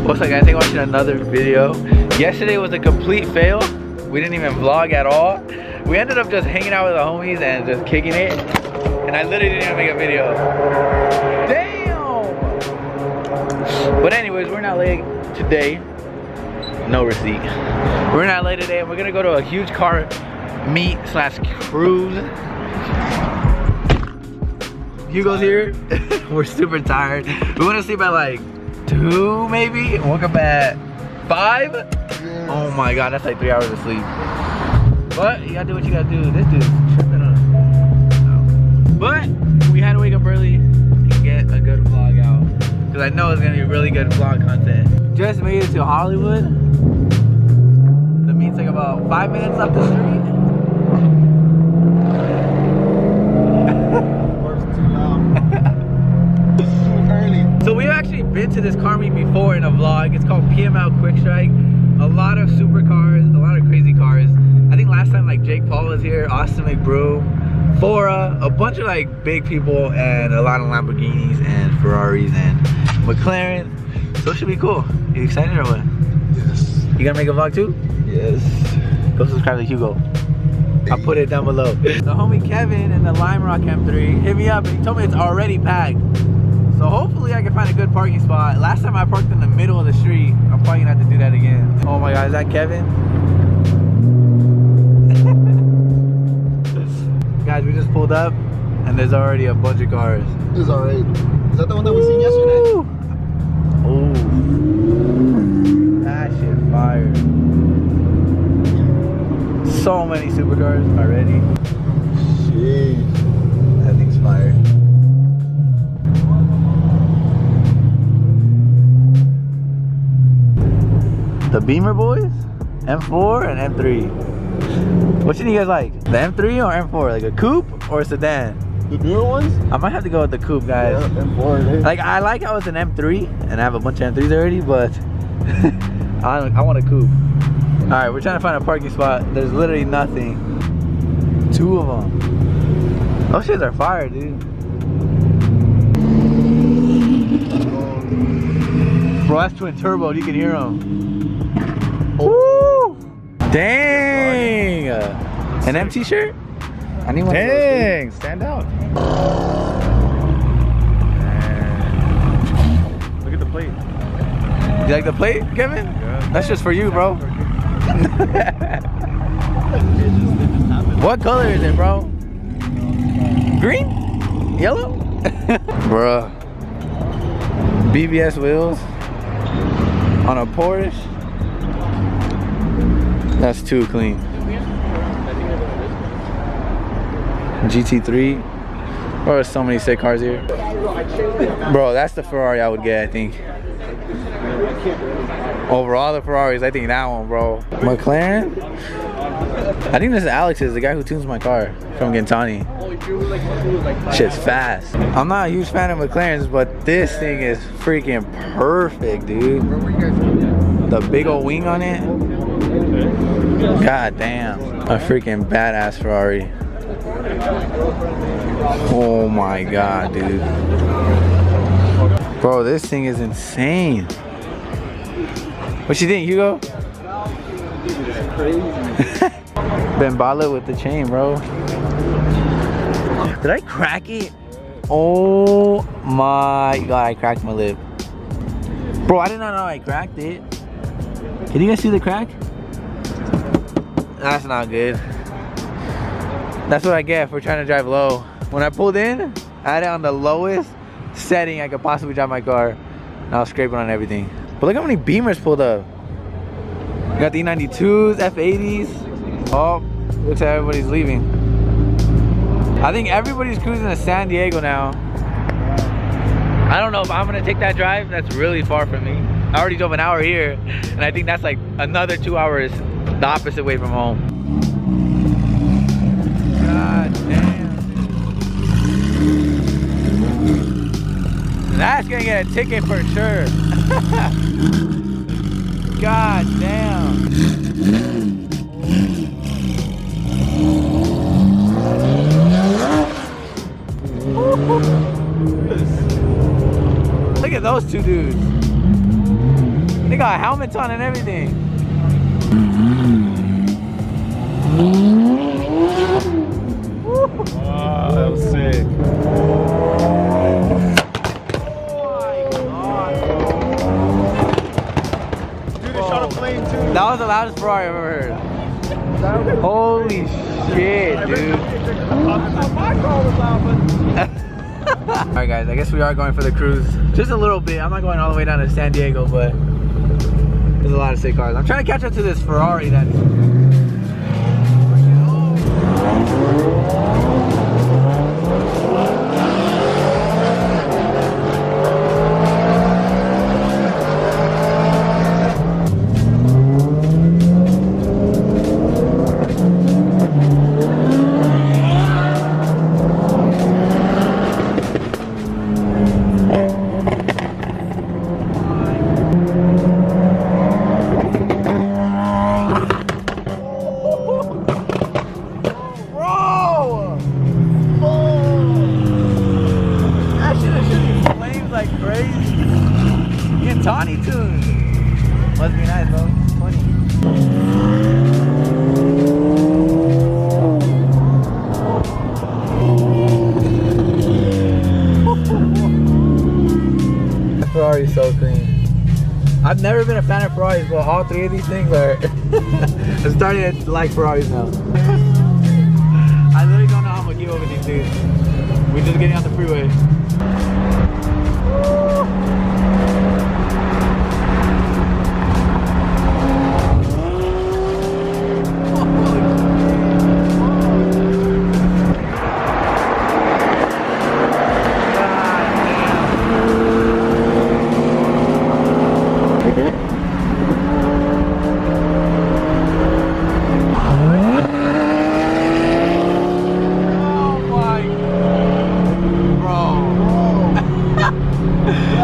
What's up guys, thanks for watching another video. Yesterday was a complete fail. We didn't even vlog at all. We ended up just hanging out with the homies and just kicking it. And I literally didn't even make a video. Damn! But anyways, we're in LA today. No receipt. We're in LA today and we're gonna go to a huge car meet slash cruise. Hugo's here. We're super tired. We went to sleep at like 2 maybe. Woke up at 5. Yeah. Oh my god, that's like 3 hours of sleep. But you gotta do what you gotta do. This dude's tripping on. But we had to wake up early and get a good vlog out. Because I know it's gonna be really good vlog content. Just made it to Hollywood. The meet's like about 5 minutes up the street. So we've actually been to this car meet before in a vlog. It's called PML QUICKSTRIKE. A lot of supercars, a lot of crazy cars. I think last time like Jake Paul was here, Austin McBroom, Fora, a bunch of like big people, and a lot of Lamborghinis and Ferraris and McLaren. So it should be cool. You excited or what? Yes. You gonna make a vlog too? Yes. Go subscribe to Hugo. I'll put it down below. The homie Kevin and the Lime Rock M3 hit me up and he told me it's already packed. So hopefully I can find a good parking spot. Last time I parked in the middle of the street. I'm probably gonna have to do that again. Oh my god, is that Kevin? Guys, we just pulled up and there's already a bunch of cars. It's alright. Is that the one that we seen yesterday? Oh, that shit fire. So many supercars already. Shit. That thing's fire. The Beamer boys, M4 and M3. Which one do you guys like? The M3 or M4? Like a coupe or a sedan? The newer ones? I might have to go with the coupe, guys. Yeah, M4. Like I like how it's an M3 and I have a bunch of M3s already, but I want a coupe. All right, we're trying to find a parking spot. There's literally nothing. 2 of them. Those shits are fire, dude. Bro, that's twin turbo. You can hear them. Woo! Dang! An empty shirt? I need one. Dang! Stand out. Look at the plate. You like the plate, Kevin? Yeah. That's just for you, bro. What color is it, bro? Green? Yellow? Bruh. BBS wheels on a Porsche. That's too clean. GT3. Bro, there's so many sick cars here. Bro, that's the Ferrari I would get, I think. Over all the Ferraris, I think that one, bro. McLaren? I think this is Alex's, the guy who tunes my car from Gintani. Shit's fast. I'm not a huge fan of McLarens, but this thing is freaking perfect, dude. The big old wing on it. God damn. A freaking badass Ferrari. Oh my god, dude. Bro, this thing is insane. What you think, Hugo? It's crazy. Bembala with the chain, bro. Did I crack it? Oh my god, I cracked my lip. Bro, I did not know I cracked it. Can you guys see the crack? That's not good. That's what I get for trying to drive low. When I pulled in, I had it on the lowest setting I could possibly drive my car. And I was scraping on everything. But look how many Beamers pulled up. You got the E92s, F80s. Oh, looks like everybody's leaving. I think everybody's cruising to San Diego now. I don't know if I'm gonna take that drive. That's really far from me. I already drove an hour here, and I think that's like another 2 hours the opposite way from home. God damn. That's gonna get a ticket for sure. God damn. Look at those two dudes. They got helmets on and everything. Wow, that was sick. Dude, they shot a plane too. That was the loudest Ferrari I've ever heard. Holy shit, dude. My car was loud, but Alright guys, I guess we are going for the cruise. Just a little bit. I'm not going all the way down to San Diego, but there's a lot of sick cars. I'm trying to catch up to this Ferrari that's... Tawny tune. Must be nice, bro. 20. That Ferrari's so clean. I've never been a fan of Ferraris, but all three of these things are I'm starting to like Ferraris now. I literally don't know how I'm gonna get over these dudes. We're just getting on the freeway.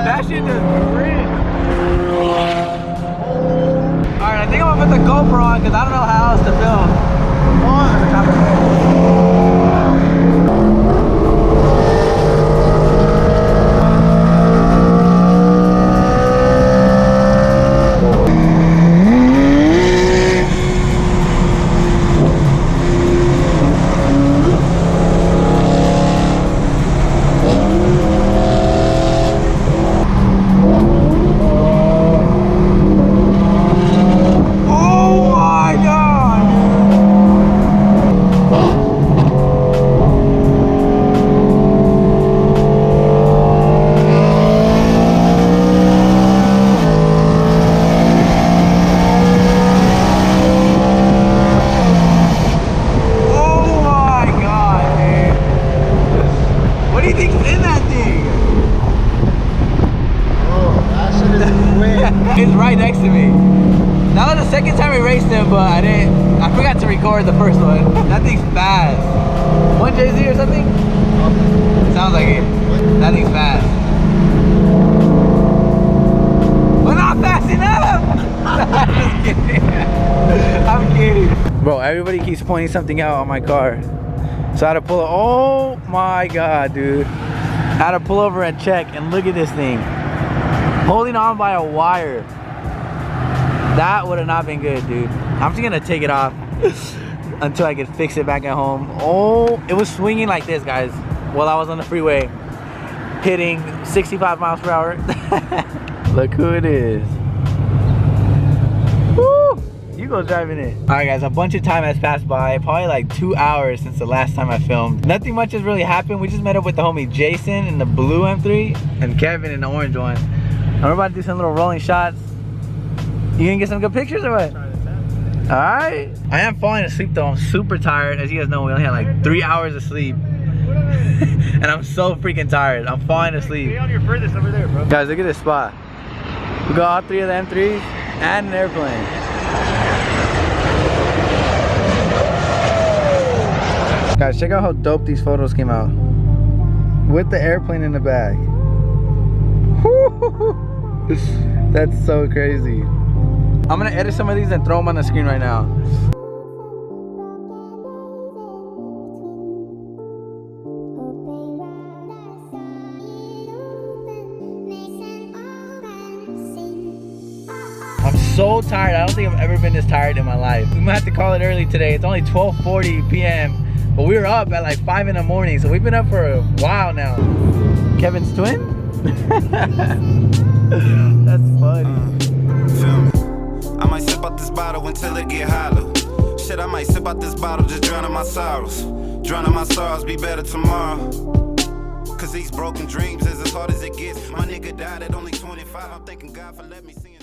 That shit just ripped. Alright, I think I'm gonna put the GoPro on because I don't know how else to film. It's right next to me. That was the second time we raced him, but I forgot to record the first one. That thing's fast. 1JZ or something? Sounds like it. That thing's fast. We're not fast enough! I'm just kidding. I'm kidding. Bro, everybody keeps pointing something out on my car. So I had to pull, oh my God, dude. I had to pull over and check and look at this thing. Holding on by a wire. That would have not been good, dude. I'm just gonna take it off until I can fix it back at home. Oh, it was swinging like this, guys, while I was on the freeway, hitting 65 miles per hour. Look who it is. Woo! Hugo's driving it. All right, guys, a bunch of time has passed by. Probably like 2 hours since the last time I filmed. Nothing much has really happened. We just met up with the homie Jason in the blue M3 and Kevin in the orange one. And we're about to do some little rolling shots. You gonna get some good pictures or what? Alright. I am falling asleep though. I'm super tired. As you guys know, we only had like 3 hours of sleep. And I'm so freaking tired. I'm falling asleep. Stay on your furthest over there, bro. Guys, look at this spot. We got all three of the M3s and an airplane. Guys, check out how dope these photos came out. With the airplane in the back. That's so crazy. I'm gonna edit some of these and throw them on the screen right now. so tired. I don't think I've ever been this tired in my life. We might have to call it early today. It's only 12:40 p.m. But we were up at like 5 in the morning. So we've been up for a while now. Kevin's twin? That's funny. Feel me? I might sip out this bottle until it get hollow. Shit, I might sip out this bottle, just drowning my sorrows. Drowning my sorrows, be better tomorrow. Cause these broken dreams is as hard as it gets. My nigga died at only 25. I'm thanking God for letting me see.